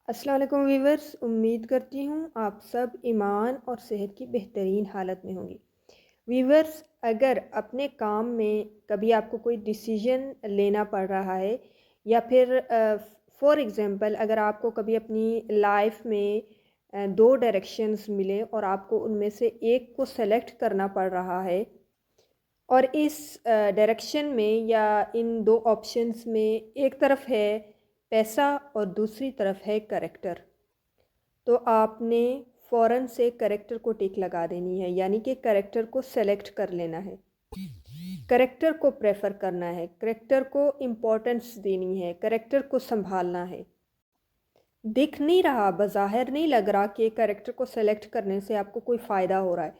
السلام علیکم ویورز، امید کرتی ہوں آپ سب ایمان اور صحت کی بہترین حالت میں ہوں گی۔ ویورز، اگر اپنے کام میں کبھی آپ کو کوئی ڈیسیجن لینا پڑ رہا ہے یا پھر فار ایگزامپل اگر آپ کو کبھی اپنی لائف میں دو ڈائریکشنز ملے اور آپ کو ان میں سے ایک کو سلیکٹ کرنا پڑ رہا ہے اور اس ڈائریکشن میں یا ان دو آپشنز میں ایک طرف ہے پیسہ اور دوسری طرف ہے کریکٹر، تو آپ نے فوراً سے کریکٹر کو ٹک لگا دینی ہے، یعنی کہ کریکٹر کو سلیکٹ کر لینا ہے، کریکٹر کو پریفر کرنا ہے، کریکٹر کو امپورٹنس دینی ہے، کریکٹر کو سنبھالنا ہے۔ دکھ نہیں رہا، بظاہر نہیں لگ رہا کہ کریکٹر کو سلیکٹ کرنے سے آپ کو کوئی فائدہ ہو رہا ہے،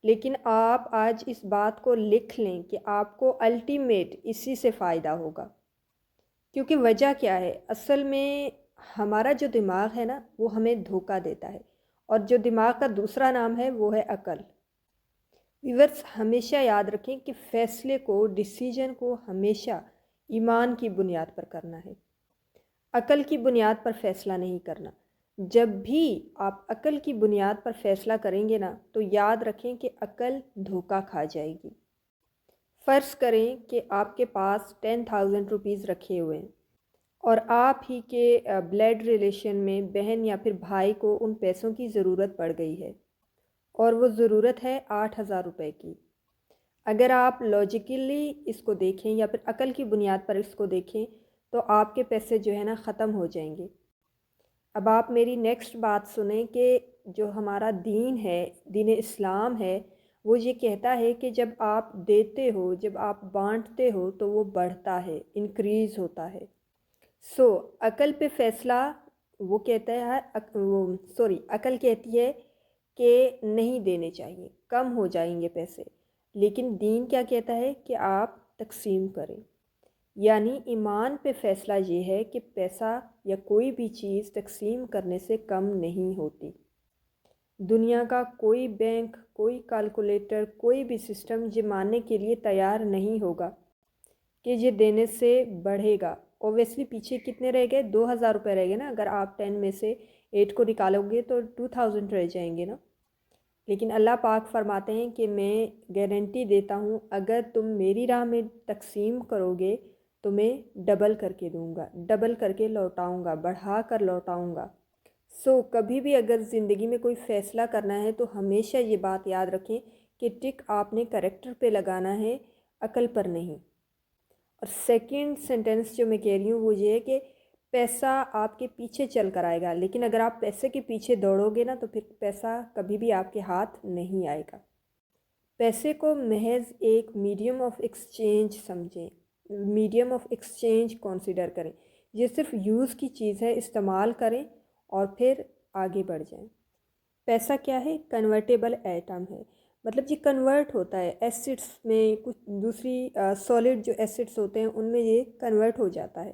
لیکن آپ آج اس بات کو لکھ لیں کہ آپ کو الٹیمیٹ اسی سے فائدہ ہوگا۔ کیونکہ وجہ کیا ہے؟ اصل میں ہمارا جو دماغ ہے نا، وہ ہمیں دھوکہ دیتا ہے، اور جو دماغ کا دوسرا نام ہے وہ ہے عقل۔ ویورز، ہمیشہ یاد رکھیں کہ فیصلے کو، ڈیسیجن کو ہمیشہ ایمان کی بنیاد پر کرنا ہے، عقل کی بنیاد پر فیصلہ نہیں کرنا۔ جب بھی آپ عقل کی بنیاد پر فیصلہ کریں گے نا، تو یاد رکھیں کہ عقل دھوکہ کھا جائے گی۔ فرض کریں کہ آپ کے پاس 10,000 روپیز رکھے ہوئے ہیں اور آپ ہی کے بلڈ ریلیشن میں بہن یا پھر بھائی کو ان پیسوں کی ضرورت پڑ گئی ہے، اور وہ ضرورت ہے 8,000 روپے کی۔ اگر آپ لاجیکلی اس کو دیکھیں یا پھر عقل کی بنیاد پر اس کو دیکھیں تو آپ کے پیسے جو ہے نا ختم ہو جائیں گے۔ اب آپ میری نیکسٹ بات سنیں کہ جو ہمارا دین ہے، دین اسلام ہے، وہ یہ کہتا ہے کہ جب آپ دیتے ہو، جب آپ بانٹتے ہو تو وہ بڑھتا ہے، انکریز ہوتا ہے۔ عقل پہ فیصلہ وہ کہتا ہے، عقل کہتی ہے کہ نہیں دینے چاہیے، کم ہو جائیں گے پیسے، لیکن دین کیا کہتا ہے کہ آپ تقسیم کریں۔ یعنی ایمان پہ فیصلہ یہ ہے کہ پیسہ یا کوئی بھی چیز تقسیم کرنے سے کم نہیں ہوتی۔ دنیا کا کوئی بینک، کوئی کیلکولیٹر، کوئی بھی سسٹم یہ ماننے کے لیے تیار نہیں ہوگا کہ یہ دینے سے بڑھے گا۔ اوبیسلی پیچھے کتنے رہ گئے؟ 2,000 روپے رہ گئے نا، اگر آپ 10 میں سے 8 کو نکالو گے تو 2,000 رہ جائیں گے نا۔ لیکن اللہ پاک فرماتے ہیں کہ میں گارنٹی دیتا ہوں اگر تم میری راہ میں تقسیم کرو گے تو میں ڈبل کر کے دوں گا، ڈبل کر کے لوٹاؤں گا، بڑھا کر لوٹاؤں گا۔ کبھی بھی اگر زندگی میں کوئی فیصلہ کرنا ہے تو ہمیشہ یہ بات یاد رکھیں کہ ٹک آپ نے کریکٹر پہ لگانا ہے، عقل پر نہیں۔ اور سیکنڈ سینٹنس جو میں کہہ رہی ہوں وہ یہ ہے کہ پیسہ آپ کے پیچھے چل کر آئے گا، لیکن اگر آپ پیسے کے پیچھے دوڑو گے نا تو پھر پیسہ کبھی بھی آپ کے ہاتھ نہیں آئے گا۔ پیسے کو محض ایک میڈیم آف ایکسچینج سمجھیں، میڈیم آف ایکسچینج کنسیڈر کریں۔ یہ صرف یوز کی چیز ہے، استعمال کریں اور پھر آگے بڑھ جائیں۔ پیسہ کیا ہے؟ کنورٹیبل ایٹم ہے، مطلب یہ کنورٹ ہوتا ہے ایسڈس میں، کچھ دوسری سالڈ جو ایسڈس ہوتے ہیں ان میں یہ کنورٹ ہو جاتا ہے،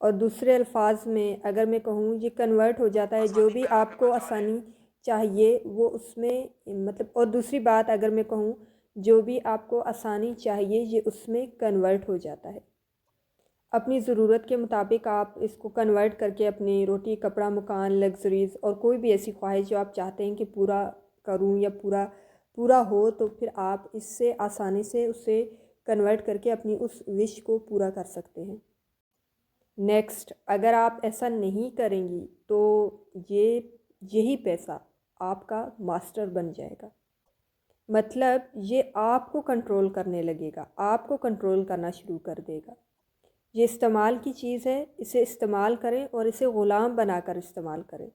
اور دوسرے الفاظ میں اگر میں کہوں یہ کنورٹ ہو جاتا ہے، جو بھی آپ کو آسانی چاہیے وہ اس میں، مطلب، اور دوسری بات اگر میں کہوں جو بھی آپ کو آسانی چاہیے یہ اس میں کنورٹ ہو جاتا ہے۔ اپنی ضرورت کے مطابق آپ اس کو کنورٹ کر کے اپنی روٹی، کپڑا، مکان، لگژریز اور کوئی بھی ایسی خواہش جو آپ چاہتے ہیں کہ پورا کروں یا پورا ہو، تو پھر آپ اس سے آسانی سے اسے کنورٹ کر کے اپنی اس وش کو پورا کر سکتے ہیں۔ نیکسٹ، اگر آپ ایسا نہیں کریں گی تو یہی پیسہ آپ کا ماسٹر بن جائے گا، مطلب یہ آپ کو کنٹرول کرنے لگے گا، آپ کو کنٹرول کرنا شروع کر دے گا۔ یہ استعمال کی چیز ہے، اسے استعمال کریں اور اسے غلام بنا کر استعمال کریں۔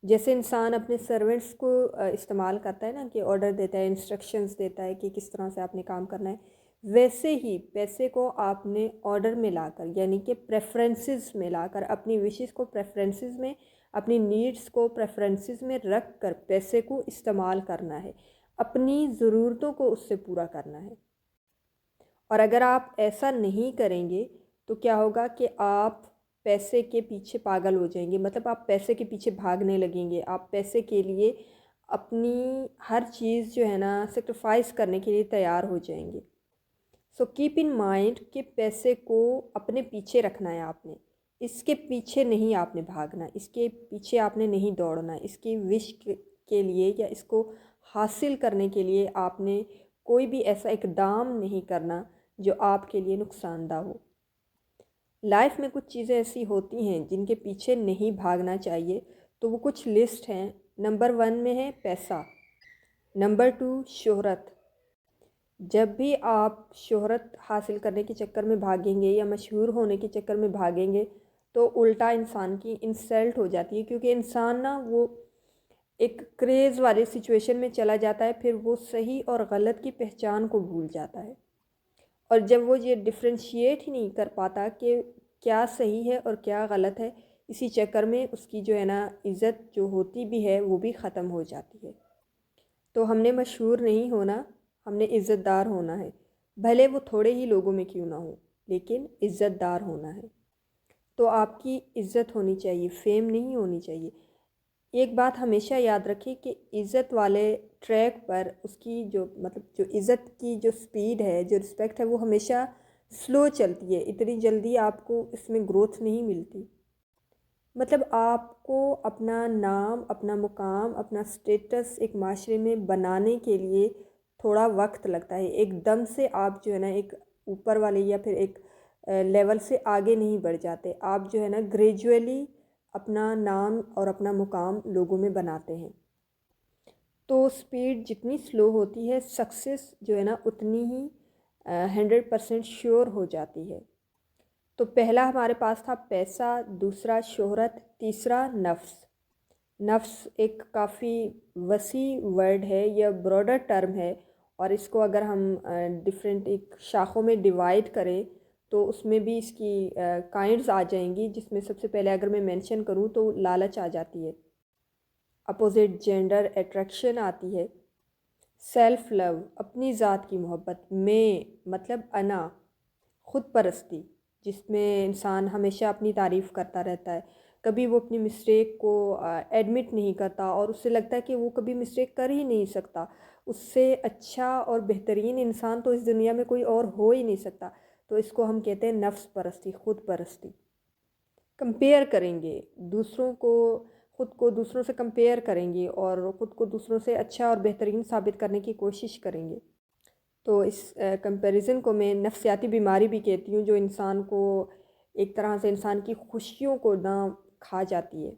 جیسے انسان اپنے سرونٹس کو استعمال کرتا ہے نا، کہ آرڈر دیتا ہے، انسٹرکشنز دیتا ہے کہ کس طرح سے آپ نے کام کرنا ہے، ویسے ہی پیسے کو آپ نے آرڈر میں لا کر، یعنی کہ پریفرنسز میں لا کر، اپنی وشز کو پریفرنسز میں، اپنی نیڈز کو پریفرنسز میں رکھ کر پیسے کو استعمال کرنا ہے، اپنی ضرورتوں کو اس سے پورا کرنا ہے۔ اور اگر آپ ایسا نہیں کریں گے تو کیا ہوگا کہ آپ پیسے کے پیچھے پاگل ہو جائیں گے، مطلب آپ پیسے کے پیچھے بھاگنے لگیں گے، آپ پیسے کے لیے اپنی ہر چیز جو ہے نا سیکریفائس کرنے کے لیے تیار ہو جائیں گے۔ کیپ ان مائنڈ کہ پیسے کو اپنے پیچھے رکھنا ہے آپ نے، اس کے پیچھے نہیں آپ نے بھاگنا، اس کے پیچھے آپ نے نہیں دوڑنا، اس کی وش کے لیے یا اس کو حاصل کرنے کے لیے آپ نے کوئی بھی ایسا اقدام نہیں کرنا جو آپ کے لیے نقصان دہ ہو۔ لائف میں کچھ چیزیں ایسی ہوتی ہیں جن کے پیچھے نہیں بھاگنا چاہیے، تو وہ کچھ لسٹ ہیں۔ نمبر 1 میں ہے پیسہ، نمبر 2 شہرت۔ جب بھی آپ شہرت حاصل کرنے کے چکر میں بھاگیں گے یا مشہور ہونے کے چکر میں بھاگیں گے تو الٹا انسان کی انسلٹ ہو جاتی ہے، کیونکہ انسان نا وہ ایک کریز والے سچویشن میں چلا جاتا ہے، پھر وہ صحیح اور غلط کی پہچان کو بھول جاتا ہے، اور جب وہ یہ ڈفرینشیٹ ہی نہیں کر پاتا کہ کیا صحیح ہے اور کیا غلط ہے، اسی چکر میں اس کی جو ہے نا عزت جو ہوتی بھی ہے وہ بھی ختم ہو جاتی ہے۔ تو ہم نے مشہور نہیں ہونا، ہم نے عزت دار ہونا ہے، بھلے وہ تھوڑے ہی لوگوں میں کیوں نہ ہو، لیکن عزت دار ہونا ہے۔ تو آپ کی عزت ہونی چاہیے، فیم نہیں ہونی چاہیے۔ ایک بات ہمیشہ یاد رکھیں کہ عزت والے ٹریک پر اس کی جو جو عزت کی جو سپیڈ ہے، جو رسپیکٹ ہے، وہ ہمیشہ سلو چلتی ہے، اتنی جلدی آپ کو اس میں گروتھ نہیں ملتی۔ آپ کو اپنا نام، اپنا مقام، اپنا سٹیٹس ایک معاشرے میں بنانے کے لیے تھوڑا وقت لگتا ہے، ایک دم سے آپ جو ہے نا ایک اوپر والے یا پھر ایک لیول سے آگے نہیں بڑھ جاتے، آپ جو ہے نا گریجولی اپنا نام اور اپنا مقام لوگوں میں بناتے ہیں۔ تو سپیڈ جتنی سلو ہوتی ہے، سکسیس جو ہے نا اتنی ہی 100% شیور ہو جاتی ہے۔ تو پہلا ہمارے پاس تھا پیسہ، دوسرا شہرت، تیسرا نفس۔ نفس ایک کافی وسیع ورڈ ہے یا براڈر ٹرم ہے، اور اس کو اگر ہم ڈیفرنٹ ایک شاخوں میں ڈیوائڈ کریں تو اس میں بھی اس کی کائنڈز آ جائیں گی، جس میں سب سے پہلے اگر میں مینشن کروں تو لالچ آ جاتی ہے، اپوزٹ جینڈر اٹریکشن آتی ہے، سیلف لو اپنی ذات کی محبت، میں انا، خود پرستی جس میں انسان ہمیشہ اپنی تعریف کرتا رہتا ہے، کبھی وہ اپنی مسٹیک کو ایڈمٹ نہیں کرتا، اور اس سے لگتا ہے کہ وہ کبھی مسٹیک کر ہی نہیں سکتا، اس سے اچھا اور بہترین انسان تو اس دنیا میں کوئی اور ہو ہی نہیں سکتا۔ تو اس کو ہم کہتے ہیں نفس پرستی، خود پرستی۔ کمپیئر کریں گے دوسروں کو، خود کو دوسروں سے کمپیئر کریں گے اور خود کو دوسروں سے اچھا اور بہترین ثابت کرنے کی کوشش کریں گے۔ تو اس کمپیریزن کو میں نفسیاتی بیماری بھی کہتی ہوں، جو انسان کو ایک طرح سے انسان کی خوشیوں کو نہ کھا جاتی ہے۔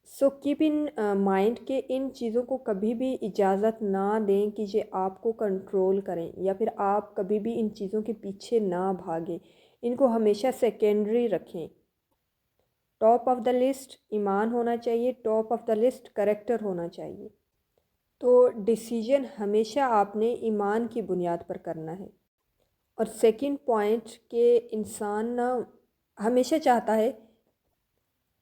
سو کیپ ان مائنڈ کہ ان چیزوں کو کبھی بھی اجازت نہ دیں کہ یہ آپ کو کنٹرول کریں، یا پھر آپ کبھی بھی ان چیزوں کے پیچھے نہ بھاگیں، ان کو ہمیشہ سیکنڈری رکھیں۔ ٹاپ آف دا لسٹ ایمان ہونا چاہیے، top of the list character ہونا چاہیے۔ تو ڈیسیجن ہمیشہ آپ نے ایمان کی بنیاد پر کرنا ہے۔ اور سیکنڈ پوائنٹ کہ انسان ہمیشہ چاہتا ہے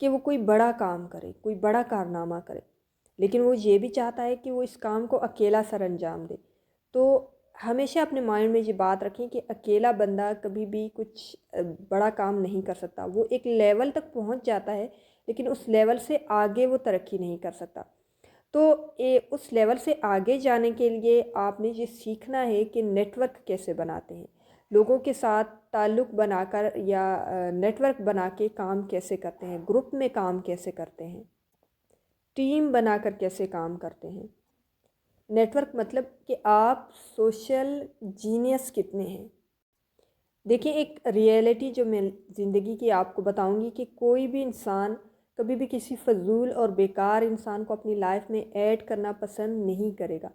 کہ وہ کوئی بڑا کام کرے، کوئی بڑا کارنامہ کرے، لیکن وہ یہ بھی چاہتا ہے کہ وہ اس کام کو اکیلا سر انجام دے۔ تو ہمیشہ اپنے مائنڈ میں یہ بات رکھیں کہ اکیلا بندہ کبھی بھی کچھ بڑا کام نہیں کر سکتا، وہ ایک لیول تک پہنچ جاتا ہے لیکن اس لیول سے آگے وہ ترقی نہیں کر سکتا۔ تو اس لیول سے آگے جانے کے لیے آپ نے یہ سیکھنا ہے کہ نیٹ ورک کیسے بناتے ہیں، لوگوں کے ساتھ تعلق بنا کر یا نیٹ ورک بنا کے کام کیسے کرتے ہیں، گروپ میں کام کیسے کرتے ہیں، ٹیم بنا کر کیسے کام کرتے ہیں۔ نیٹ ورک کہ آپ سوشل جینیس کتنے ہیں۔ دیکھیں ایک ریئلٹی جو میں زندگی کی آپ کو بتاؤں گی کہ کوئی بھی انسان کبھی بھی کسی فضول اور بیکار انسان کو اپنی لائف میں ایڈ کرنا پسند نہیں کرے گا۔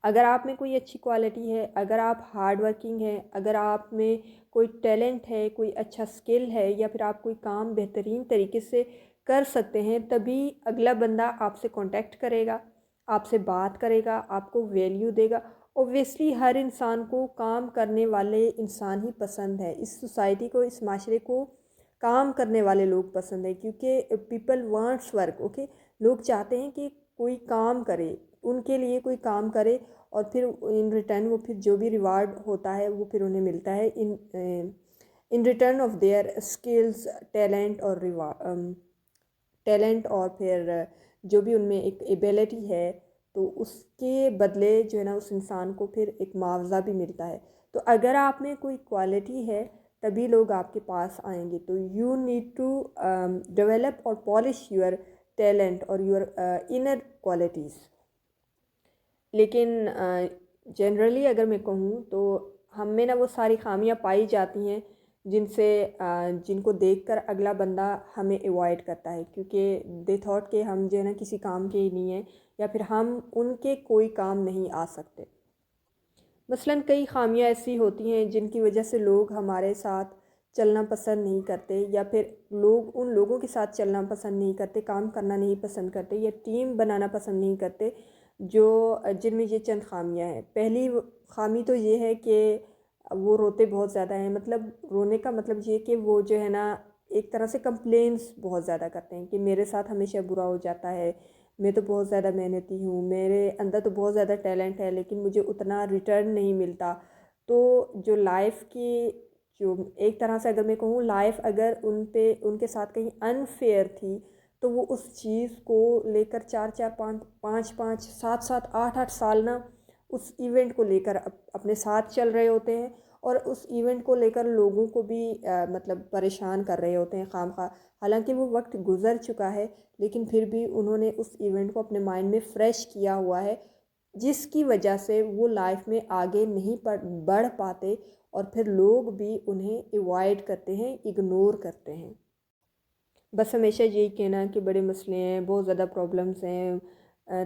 اگر آپ میں کوئی اچھی کوالٹی ہے، اگر آپ ہارڈ ورکنگ ہیں، اگر آپ میں کوئی ٹیلنٹ ہے، کوئی اچھا سکل ہے، یا پھر آپ کوئی کام بہترین طریقے سے کر سکتے ہیں، تبھی اگلا بندہ آپ سے کانٹیکٹ کرے گا، آپ سے بات کرے گا، آپ کو ویلیو دے گا۔ اوبویسلی ہر انسان کو کام کرنے والے انسان ہی پسند ہے، اس سوسائٹی کو، اس معاشرے کو کام کرنے والے لوگ پسند ہیں، کیونکہ پیپل وانٹس ورک، اوکے، لوگ چاہتے ہیں کہ کوئی کام کرے، ان کے لیے کوئی کام کرے، اور پھر ان ریٹرن وہ پھر جو بھی ریوارڈ ہوتا ہے وہ پھر انہیں ملتا ہے in return of their skills, talent اور پھر جو بھی ان میں ایک ایبیلٹی ہے، تو اس کے بدلے جو ہے نا اس انسان کو پھر ایک معاوضہ بھی ملتا ہے۔ تو اگر آپ میں کوئی کوالٹی ہے تبھی لوگ آپ کے پاس آئیں گے. تو یو نیڈ ٹو ڈیولپ اور پالش یور ٹیلنٹ اور یور انر کوالٹیز. لیکن جنرلی اگر میں کہوں تو ہم میں نا وہ ساری خامیاں پائی جاتی ہیں جن کو دیکھ کر اگلا بندہ ہمیں ایوائڈ کرتا ہے، کیونکہ دے تھاٹ کہ ہم جو ہے نا کسی کام کے ہی نہیں ہیں، یا پھر ہم ان کے کوئی کام نہیں آ سکتے. مثلاً کئی خامیاں ایسی ہوتی ہیں جن کی وجہ سے لوگ ہمارے ساتھ چلنا پسند نہیں کرتے، یا پھر لوگ ان لوگوں کے ساتھ چلنا پسند نہیں کرتے، کام کرنا نہیں پسند کرتے، یا ٹیم بنانا پسند نہیں کرتے جن میں یہ چند خامیاں ہیں. پہلی خامی تو یہ ہے کہ وہ روتے بہت زیادہ ہیں. مطلب رونے کا مطلب یہ کہ وہ جو ہے نا ایک طرح سے کمپلینس بہت زیادہ کرتے ہیں کہ میرے ساتھ ہمیشہ برا ہو جاتا ہے، میں تو بہت زیادہ محنتی ہوں، میرے اندر تو بہت زیادہ ٹیلنٹ ہے لیکن مجھے اتنا ریٹرن نہیں ملتا. تو جو لائف کی جو ایک طرح سے اگر میں کہوں لائف اگر ان کے ساتھ کہیں انفیئر تھی تو وہ اس چیز کو لے کر 4 7 8 سال نا اس ایونٹ کو لے کر اپنے ساتھ چل رہے ہوتے ہیں، اور اس ایونٹ کو لے کر لوگوں کو بھی مطلب پریشان کر رہے ہوتے ہیں خام خواہ. حالانکہ وہ وقت گزر چکا ہے لیکن پھر بھی انہوں نے اس ایونٹ کو اپنے مائنڈ میں فریش کیا ہوا ہے، جس کی وجہ سے وہ لائف میں آگے نہیں بڑھ پاتے، اور پھر لوگ بھی انہیں ایوائڈ کرتے ہیں، اگنور کرتے ہیں. بس ہمیشہ یہی کہنا کہ بڑے مسئلے ہیں، بہت زیادہ پرابلمس ہیں،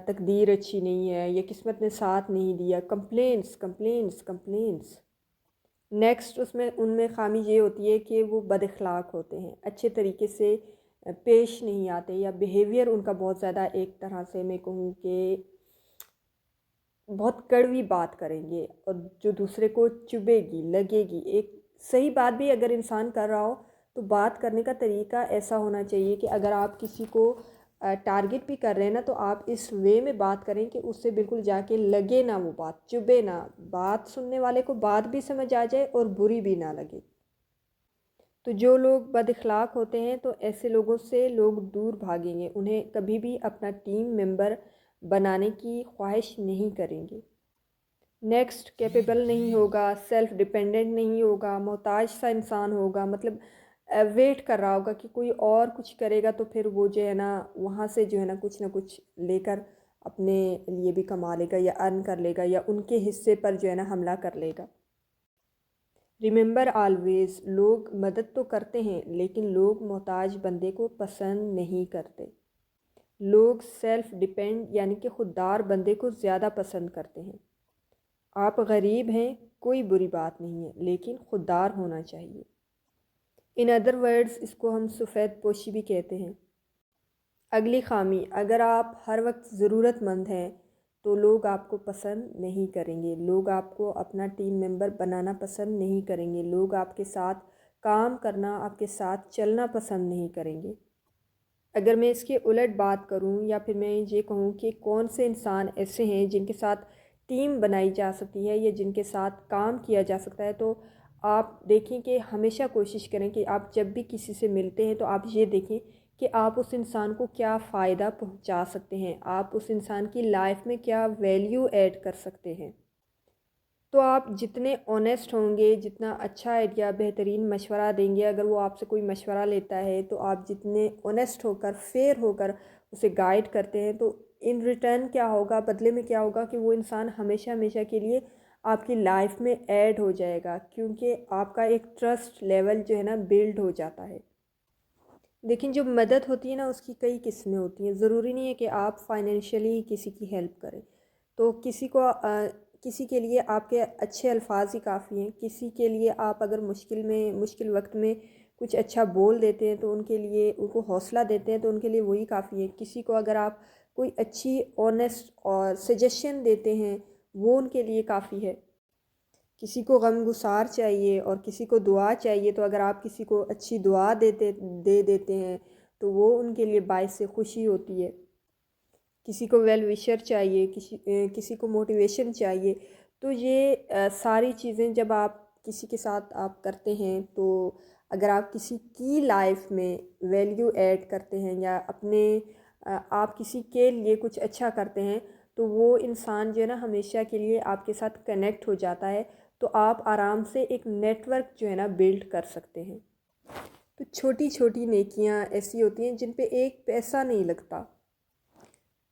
تقدیر اچھی نہیں ہے، یا قسمت نے ساتھ نہیں دیا. کمپلینس. نیکسٹ ان میں خامی یہ ہوتی ہے کہ وہ بد اخلاق ہوتے ہیں، اچھے طریقے سے پیش نہیں آتے، یا بیہیویئر ان کا بہت زیادہ ایک طرح سے میں کہوں کہ بہت کڑوی بات کریں گے، اور جو دوسرے کو چبھے گی، لگے گی. ایک صحیح بات بھی اگر انسان کر رہا ہو تو بات کرنے کا طریقہ ایسا ہونا چاہیے کہ اگر آپ کسی کو ٹارگٹ بھی کر رہے ہیں نا تو آپ اس وے میں بات کریں کہ اس سے بالکل جا کے لگے نہ، وہ بات چبھے نہ، بات سننے والے کو بات بھی سمجھ آ جائے اور بری بھی نہ لگے. تو جو لوگ بد اخلاق ہوتے ہیں تو ایسے لوگوں سے لوگ دور بھاگیں گے، انہیں کبھی بھی اپنا ٹیم ممبر بنانے کی خواہش نہیں کریں گے. نیکسٹ کیپیبل نہیں ہوگا، سیلف ڈیپینڈنٹ نہیں ہوگا، محتاج سا انسان ہوگا. مطلب ویٹ کر رہا ہوگا کہ کوئی اور کچھ کرے گا تو پھر وہ جو ہے نا وہاں سے جو ہے نا کچھ نہ کچھ لے کر اپنے لیے بھی کما لے گا، یا ارن کر لے گا، یا ان کے حصے پر جو ہے نا حملہ کر لے گا. ریممبر آلویز، لوگ مدد تو کرتے ہیں لیکن لوگ محتاج بندے کو پسند نہیں کرتے. لوگ سیلف ڈیپینڈ یعنی کہ خوددار بندے کو زیادہ پسند کرتے ہیں. آپ غریب ہیں کوئی بری بات نہیں ہے لیکن خوددار ہونا چاہیے. ان ادر ورڈز اس کو ہم سفید پوشی بھی کہتے ہیں. اگلی خامی، اگر آپ ہر وقت ضرورت مند ہیں تو لوگ آپ کو پسند نہیں کریں گے، لوگ آپ کو اپنا ٹیم ممبر بنانا پسند نہیں کریں گے، لوگ آپ کے ساتھ کام کرنا، آپ کے ساتھ چلنا پسند نہیں کریں گے. اگر میں اس کے الٹ بات کروں، یا پھر میں یہ کہوں کہ کون سے انسان ایسے ہیں جن کے ساتھ ٹیم بنائی جا سکتی ہے یا جن کے ساتھ کام کیا جا سکتا ہے، تو آپ دیکھیں کہ ہمیشہ کوشش کریں کہ آپ جب بھی کسی سے ملتے ہیں تو آپ یہ دیکھیں کہ آپ اس انسان کو کیا فائدہ پہنچا سکتے ہیں، آپ اس انسان کی لائف میں کیا ویلیو ایڈ کر سکتے ہیں. تو آپ جتنے آنیسٹ ہوں گے، جتنا اچھا آئیڈیا، بہترین مشورہ دیں گے، اگر وہ آپ سے کوئی مشورہ لیتا ہے تو آپ جتنے آنیسٹ ہو کر، فیئر ہو کر اسے گائیڈ کرتے ہیں، تو ان ریٹرن کیا ہوگا، بدلے میں کیا ہوگا کہ وہ انسان ہمیشہ ہمیشہ کے لیے آپ کی لائف میں ایڈ ہو جائے گا، کیونکہ آپ کا ایک ٹرسٹ لیول جو ہے نا بلڈ ہو جاتا ہے. لیکن جو مدد ہوتی ہے نا اس کی کئی قسمیں ہوتی ہیں. ضروری نہیں ہے کہ آپ فائنینشلی کسی کی ہیلپ کریں. تو کسی کے لیے آپ کے اچھے الفاظ ہی کافی ہیں. کسی کے لیے آپ اگر مشکل وقت میں کچھ اچھا بول دیتے ہیں تو ان کے لیے، ان کو حوصلہ دیتے ہیں تو ان کے لیے وہی کافی ہے. کسی کو اگر آپ کوئی اچھی آنیسٹ اور سجیشن دیتے ہیں وہ ان کے لیے کافی ہے. کسی کو غم گسار چاہیے اور کسی کو دعا چاہیے، تو اگر آپ کسی کو اچھی دعا دے دیتے ہیں تو وہ ان کے لیے باعث خوشی ہوتی ہے. کسی کو ویل وشر چاہیے، کسی کو موٹیویشن چاہیے. تو یہ ساری چیزیں جب آپ کسی کے ساتھ آپ کرتے ہیں، تو اگر آپ کسی کی لائف میں ویلیو ایڈ کرتے ہیں یا آپ کسی کے لیے کچھ اچھا کرتے ہیں، تو وہ انسان جو ہے نا ہمیشہ کے لیے آپ کے ساتھ کنیکٹ ہو جاتا ہے. تو آپ آرام سے ایک نیٹ ورک جو ہے نا بلڈ کر سکتے ہیں۔ تو چھوٹی چھوٹی نیکیاں ایسی ہوتی ہیں جن پہ ایک پیسہ نہیں لگتا،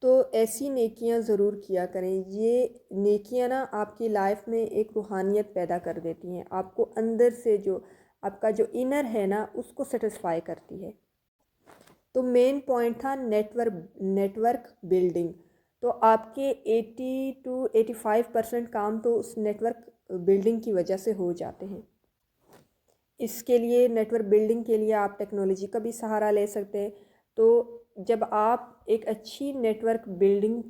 تو ایسی نیکیاں ضرور کیا کریں۔ یہ نیکیاں نا آپ کی لائف میں ایک روحانیت پیدا کر دیتی ہیں، آپ کو اندر سے جو آپ کا جو انر ہے نا اس کو سیٹسفائی کرتی ہے۔ تو مین پوائنٹ تھا نیٹ ورک بلڈنگ۔ تو آپ کے 80 to 85% کام تو اس نیٹ ورک بلڈنگ کی وجہ سے ہو جاتے ہیں۔ اس کے لیے نیٹ ورک بلڈنگ کے لیے آپ ٹیکنالوجی کا بھی سہارا لے سکتے ہیں۔ تو جب آپ ایک اچھی نیٹ ورک بلڈنگ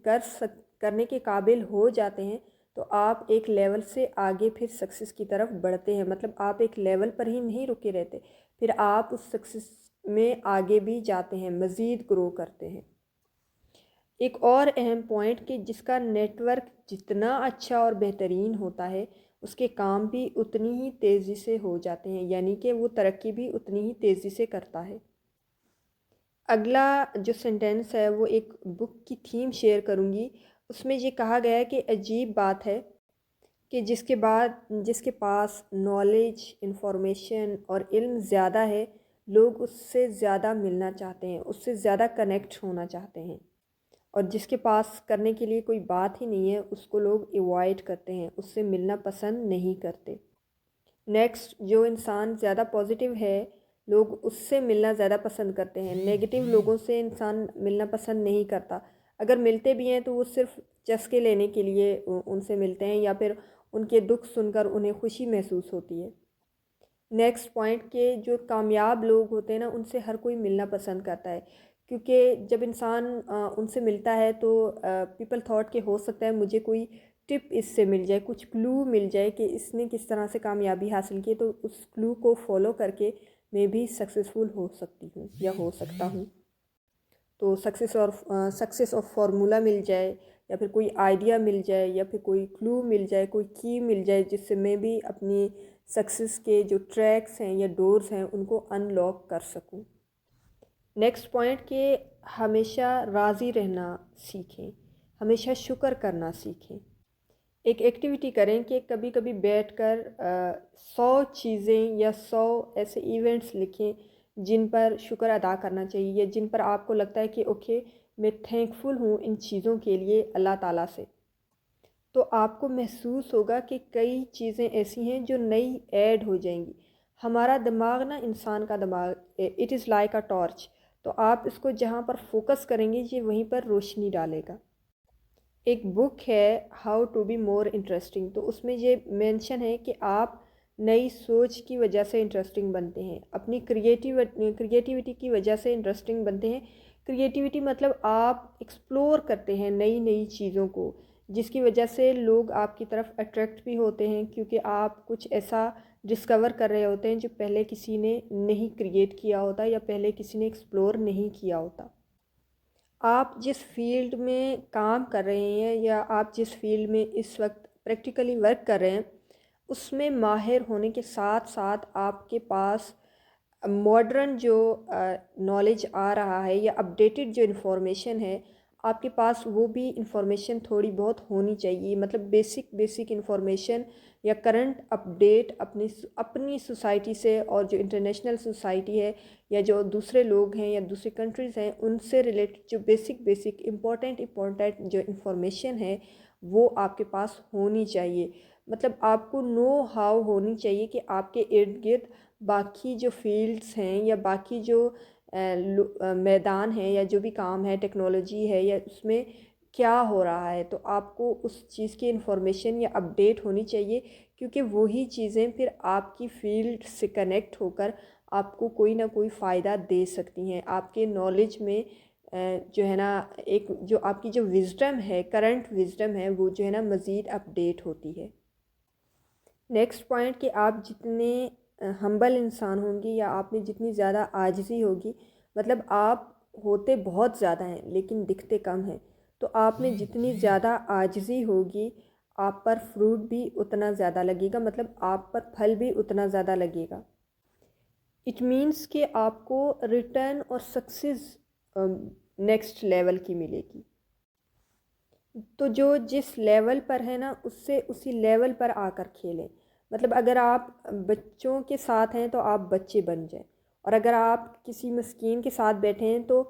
کرنے کے قابل ہو جاتے ہیں تو آپ ایک لیول سے آگے پھر سکسیس کی طرف بڑھتے ہیں، مطلب آپ ایک لیول پر ہی نہیں رکے رہتے، پھر آپ اس سکسیس میں آگے بھی جاتے ہیں، مزید گرو کرتے ہیں۔ ایک اور اہم پوائنٹ کہ جس کا نیٹ ورک جتنا اچھا اور بہترین ہوتا ہے اس کے کام بھی اتنی ہی تیزی سے ہو جاتے ہیں، یعنی کہ وہ ترقی بھی اتنی ہی تیزی سے کرتا ہے۔ اگلا جو سینٹینس ہے وہ ایک بک کی تھیم شیئر کروں گی، اس میں یہ کہا گیا ہے کہ عجیب بات ہے کہ جس کے پاس نالج، انفارمیشن اور علم زیادہ ہے، لوگ اس سے زیادہ ملنا چاہتے ہیں، اس سے زیادہ کنیکٹ ہونا چاہتے ہیں، اور جس کے پاس کرنے کے لیے کوئی بات ہی نہیں ہے اس کو لوگ ایوائڈ کرتے ہیں، اس سے ملنا پسند نہیں کرتے۔ نیکسٹ، جو انسان زیادہ پازیٹیو ہے لوگ اس سے ملنا زیادہ پسند کرتے ہیں، نیگیٹو لوگوں سے انسان ملنا پسند نہیں کرتا، اگر ملتے بھی ہیں تو وہ صرف چسکے لینے کے لیے ان سے ملتے ہیں یا پھر ان کے دکھ سن کر انہیں خوشی محسوس ہوتی ہے۔ نیکسٹ پوائنٹ کہ جو کامیاب لوگ ہوتے ہیں نا ان سے ہر کوئی ملنا پسند کرتا ہے، کیونکہ جب انسان ان سے ملتا ہے تو پیپل تھاٹ کہ ہو سکتا ہے مجھے کوئی ٹپ اس سے مل جائے، کچھ کلو مل جائے کہ اس نے کس طرح سے کامیابی حاصل کی، تو اس کلو کو فالو کر کے میں بھی سکسیزفل ہو سکتی ہوں یا ہو سکتا ہوں۔ تو سکسیس اور فارمولا مل جائے یا پھر کوئی آئیڈیا مل جائے یا پھر کوئی کلو مل جائے، کوئی کی مل جائے جس سے میں بھی اپنی سکسیس کے جو ٹریکس ہیں یا ڈورز ہیں ان کو ان لاک کر سکوں۔ نیکسٹ پوائنٹ کہ ہمیشہ راضی رہنا سیکھیں، ہمیشہ شکر کرنا سیکھیں۔ ایک ایکٹیویٹی کریں کہ کبھی کبھی بیٹھ کر 100 چیزیں یا 100 ایسے ایونٹس لکھیں جن پر شکر ادا کرنا چاہیے یا جن پر آپ کو لگتا ہے کہ اوکے میں تھینکفل ہوں ان چیزوں کے لیے اللہ تعالیٰ سے۔ تو آپ کو محسوس ہوگا کہ کئی چیزیں ایسی ہیں جو نئی ایڈ ہو جائیں گی۔ ہمارا دماغ نا، انسان کا دماغ، it is like a torch, تو آپ اس کو جہاں پر فوکس کریں گے یہ وہیں پر روشنی ڈالے گا۔ ایک بک ہے how to be more interesting, تو اس میں یہ مینشن ہے کہ آپ نئی سوچ کی وجہ سے انٹرسٹنگ بنتے ہیں، اپنی کریٹیوٹی کی وجہ سے انٹرسٹنگ بنتے ہیں۔ کریٹیوٹی مطلب آپ ایکسپلور کرتے ہیں نئی چیزوں کو، جس کی وجہ سے لوگ آپ کی طرف اٹریکٹ بھی ہوتے ہیں، کیونکہ آپ کچھ ایسا ڈسکور کر رہے ہوتے ہیں جو پہلے کسی نے نہیں کریٹ کیا ہوتا یا پہلے کسی نے ایکسپلور نہیں کیا ہوتا۔ آپ جس فیلڈ میں کام کر رہے ہیں یا آپ جس فیلڈ میں اس وقت پریکٹیکلی ورک کر رہے ہیں اس میں ماہر ہونے کے ساتھ ساتھ آپ کے پاس ماڈرن جو نالج آ رہا ہے یا اپڈیٹڈ جو انفارمیشن ہے آپ کے پاس، وہ بھی انفارمیشن تھوڑی بہت ہونی چاہیے، مطلب بیسک انفارمیشن یا کرنٹ اپڈیٹ اپنی سوسائٹی سے اور جو انٹرنیشنل سوسائٹی ہے یا جو دوسرے لوگ ہیں یا دوسری کنٹریز ہیں ان سے ریلیٹڈ جو بیسک امپورٹنٹ جو انفارمیشن ہے وہ آپ کے پاس ہونی چاہیے۔ مطلب آپ کو نو ہاؤ ہونی چاہیے کہ آپ کے ارد گرد باقی جو فیلڈز ہیں یا باقی جو میدان ہیں یا جو بھی کام ہے، ٹیکنالوجی ہے یا اس میں کیا ہو رہا ہے، تو آپ کو اس چیز کی انفارمیشن یا اپڈیٹ ہونی چاہیے، کیونکہ وہی چیزیں پھر آپ کی فیلڈ سے کنیکٹ ہو کر آپ کو کوئی نہ کوئی فائدہ دے سکتی ہیں۔ آپ کے نالج میں جو ہے نا ایک جو آپ کی جو وزڈم ہے، کرنٹ وزڈم ہے، وہ جو ہے نا مزید اپڈیٹ ہوتی ہے۔ نیکسٹ پوائنٹ کہ آپ جتنے ہمبل انسان ہوں گی یا آپ میں جتنی زیادہ عاجزی ہوگی، مطلب آپ ہوتے بہت زیادہ ہیں لیکن دکھتے کم ہیں، تو آپ میں جتنی زیادہ عاجزی ہوگی آپ پر فروٹ بھی اتنا زیادہ لگے گا، مطلب آپ پر پھل بھی اتنا زیادہ لگے گا۔ اٹ مینس کہ آپ کو ریٹرن اور سکسیز نیکسٹ لیول کی ملے گی۔ تو جو جس لیول پر ہے نا اس سے اسی لیول پر آ کر کھیلیں، مطلب اگر آپ بچوں کے ساتھ ہیں تو آپ بچے بن جائیں، اور اگر آپ کسی مسکین کے ساتھ بیٹھے ہیں تو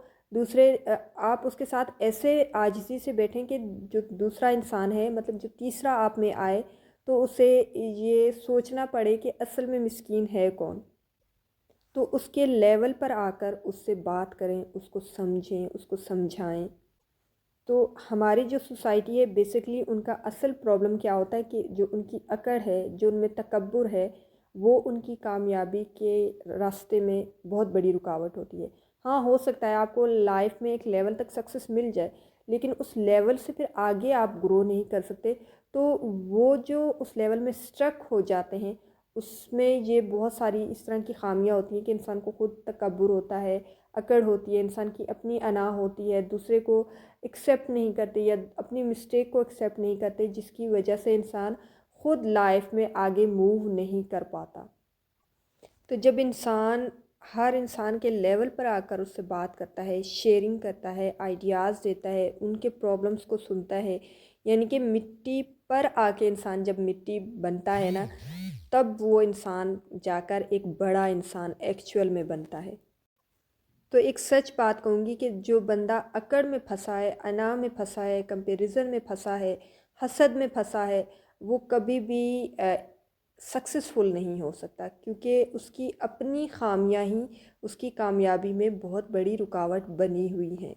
آپ اس کے ساتھ ایسے عاجزی سے بیٹھیں کہ جو دوسرا انسان ہے، مطلب جو تیسرا آپ میں آئے تو اسے یہ سوچنا پڑے کہ اصل میں مسکین ہے کون، تو اس کے لیول پر آ کر اس سے بات کریں، اس کو سمجھیں، اس کو سمجھائیں۔ تو ہماری جو سوسائٹی ہے بیسکلی ان کا اصل پرابلم کیا ہوتا ہے کہ جو ان کی اکڑ ہے، جو ان میں تکبر ہے، وہ ان کی کامیابی کے راستے میں بہت بڑی رکاوٹ ہوتی ہے۔ ہاں، ہو سکتا ہے آپ کو لائف میں ایک لیول تک سکسیس مل جائے، لیکن اس لیول سے پھر آگے آپ گرو نہیں کر سکتے، تو وہ جو اس لیول میں اسٹرک ہو جاتے ہیں اس میں یہ بہت ساری اس طرح کی خامیاں ہوتی ہیں کہ انسان کو خود تکبر ہوتا ہے، اکڑ ہوتی ہے، انسان کی اپنی انا ہوتی ہے، دوسرے کو ایکسیپٹ نہیں کرتے یا اپنی مسٹیک کو ایکسیپٹ نہیں کرتے، جس کی وجہ سے انسان خود لائف میں آگے موو نہیں کر پاتا۔ تو جب انسان ہر انسان کے لیول پر آ کر اس سے بات کرتا ہے، شیئرنگ کرتا ہے، آئیڈیاز دیتا ہے، ان کے پرابلمس کو سنتا ہے، یعنی کہ مٹی پر آ کے انسان جب مٹی بنتا ہے نا، تب وہ انسان جا کر ایک بڑا انسان ایکچول میں بنتا ہے۔ تو ایک سچ بات کہوں گی کہ جو بندہ اکڑ میں پھنسا ہے، انا میں پھنسا ہے، کمپیریزن میں پھنسا ہے، حسد میں پھنسا ہے، وہ کبھی بھی سکسیسفل نہیں ہو سکتا، کیونکہ اس کی اپنی خامیاں ہی اس کی کامیابی میں بہت بڑی رکاوٹ بنی ہوئی ہیں۔